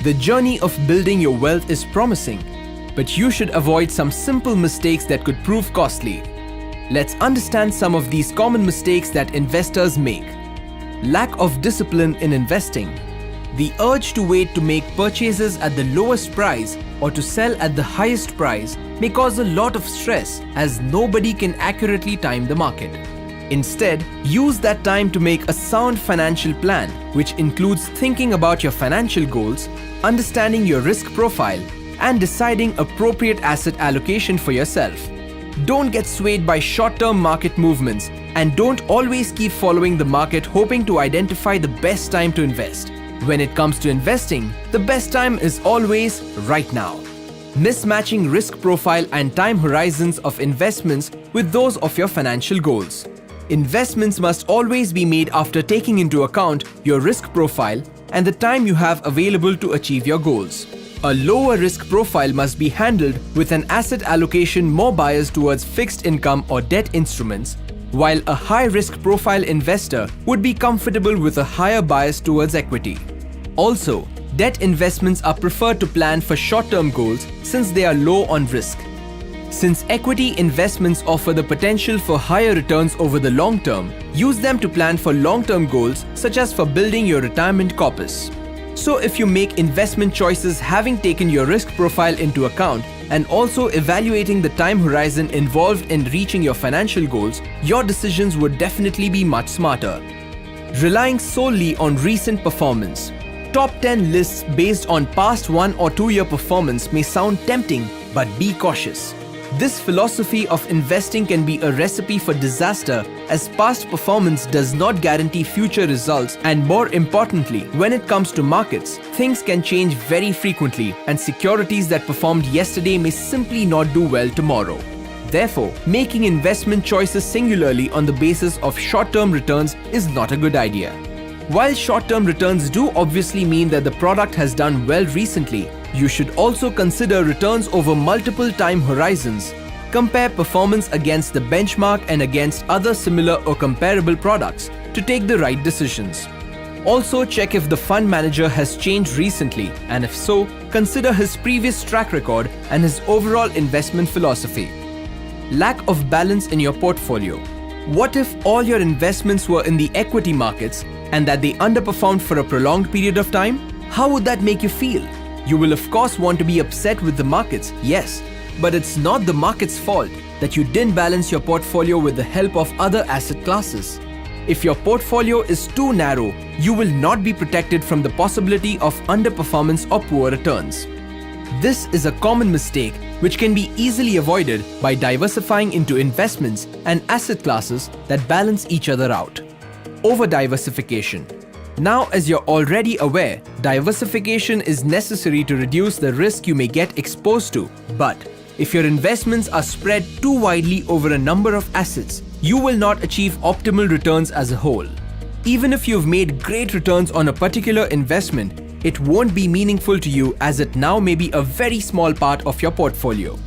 The journey of building your wealth is promising, but you should avoid some simple mistakes that could prove costly. Let's understand some of these common mistakes that investors make. Lack of discipline in investing. The urge to wait to make purchases at the lowest price or to sell at the highest price may cause a lot of stress, as nobody can accurately time the market. Instead, use that time to make a sound financial plan, which includes thinking about your financial goals, understanding your risk profile, and deciding appropriate asset allocation for yourself. Don't get swayed by short-term market movements, and don't always keep following the market hoping to identify the best time to invest. When it comes to investing, the best time is always right now. Mismatching risk profile and time horizons of investments with those of your financial goals. Investments must always be made after taking into account your risk profile and the time you have available to achieve your goals. A lower risk profile must be handled with an asset allocation more biased towards fixed income or debt instruments, while a high risk profile investor would be comfortable with a higher bias towards equity. Also, debt investments are preferred to plan for short-term goals since they are low on risk. Since equity investments offer the potential for higher returns over the long term, use them to plan for long-term goals such as for building your retirement corpus. So if you make investment choices having taken your risk profile into account and also evaluating the time horizon involved in reaching your financial goals, your decisions would definitely be much smarter. Relying solely on recent performance. Top 10 lists based on past 1 or 2 year performance may sound tempting, but be cautious. This philosophy of investing can be a recipe for disaster, as past performance does not guarantee future results, and more importantly, when it comes to markets, things can change very frequently and securities that performed yesterday may simply not do well tomorrow. Therefore, making investment choices singularly on the basis of short-term returns is not a good idea. While short-term returns do obviously mean that the product has done well recently, you should also consider returns over multiple time horizons. Compare performance against the benchmark and against other similar or comparable products to take the right decisions. Also, check if the fund manager has changed recently, and if so, consider his previous track record and his overall investment philosophy. Lack of balance in your portfolio. What if all your investments were in the equity markets and that they underperformed for a prolonged period of time? How would that make you feel? You will of course want to be upset with the markets, yes, but it's not the market's fault that you didn't balance your portfolio with the help of other asset classes. If your portfolio is too narrow, you will not be protected from the possibility of underperformance or poor returns. This is a common mistake which can be easily avoided by diversifying into investments and asset classes that balance each other out. Over-diversification. Now, as you're already aware, diversification is necessary to reduce the risk you may get exposed to. But if your investments are spread too widely over a number of assets, you will not achieve optimal returns as a whole. Even if you've made great returns on a particular investment, it won't be meaningful to you as it now may be a very small part of your portfolio.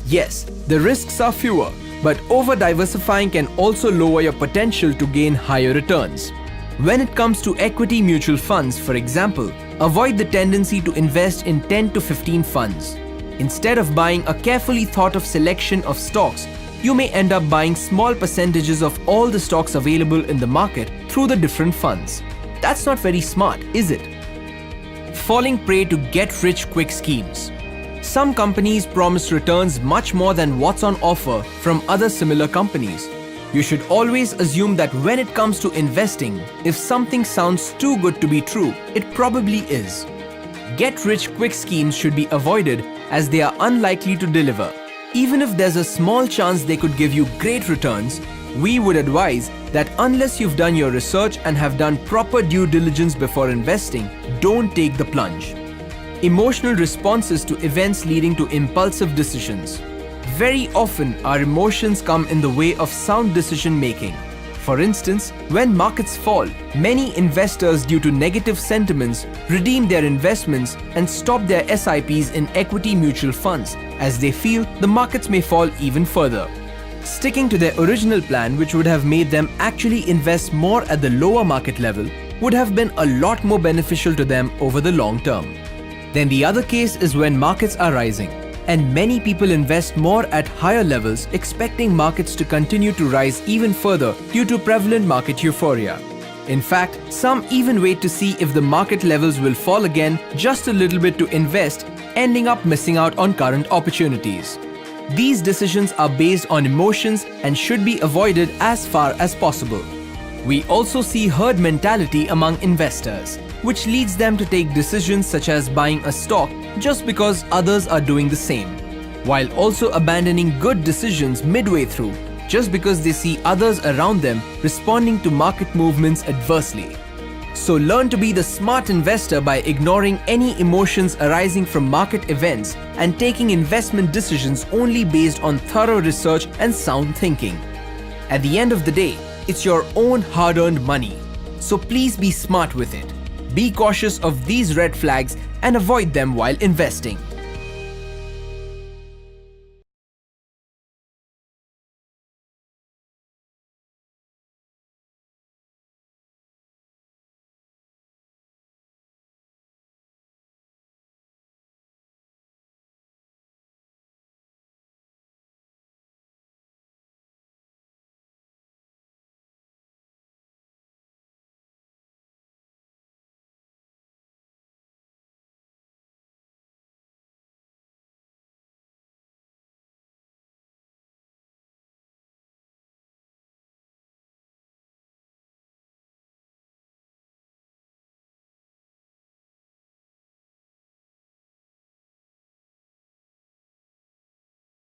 Yes, the risks are fewer, but over-diversifying can also lower your potential to gain higher returns. When it comes to equity mutual funds, for example, avoid the tendency to invest in 10 to 15 funds. Instead of buying a carefully thought of selection of stocks, you may end up buying small percentages of all the stocks available in the market through the different funds. That's not very smart, is it? Falling prey to get-rich-quick schemes. Some companies promise returns much more than what's on offer from other similar companies. You should always assume that when it comes to investing, if something sounds too good to be true, it probably is. Get-rich-quick schemes should be avoided as they are unlikely to deliver. Even if there's a small chance they could give you great returns, we would advise that unless you've done your research and have done proper due diligence before investing, don't take the plunge. Emotional responses to events leading to impulsive decisions. Very often, our emotions come in the way of sound decision making. For instance, when markets fall, many investors due to negative sentiments redeem their investments and stop their SIPs in equity mutual funds as they feel the markets may fall even further. Sticking to their original plan, which would have made them actually invest more at the lower market level, would have been a lot more beneficial to them over the long term. Then the other case is when markets are rising, and many people invest more at higher levels, expecting markets to continue to rise even further due to prevalent market euphoria. In fact, some even wait to see if the market levels will fall again just a little bit to invest, ending up missing out on current opportunities. These decisions are based on emotions and should be avoided as far as possible. We also see herd mentality among investors, which leads them to take decisions such as buying a stock just because others are doing the same, while also abandoning good decisions midway through just because they see others around them responding to market movements adversely. So learn to be the smart investor by ignoring any emotions arising from market events and taking investment decisions only based on thorough research and sound thinking. At the end of the day, it's your own hard-earned money, so please be smart with it. Be cautious of these red flags and avoid them while investing.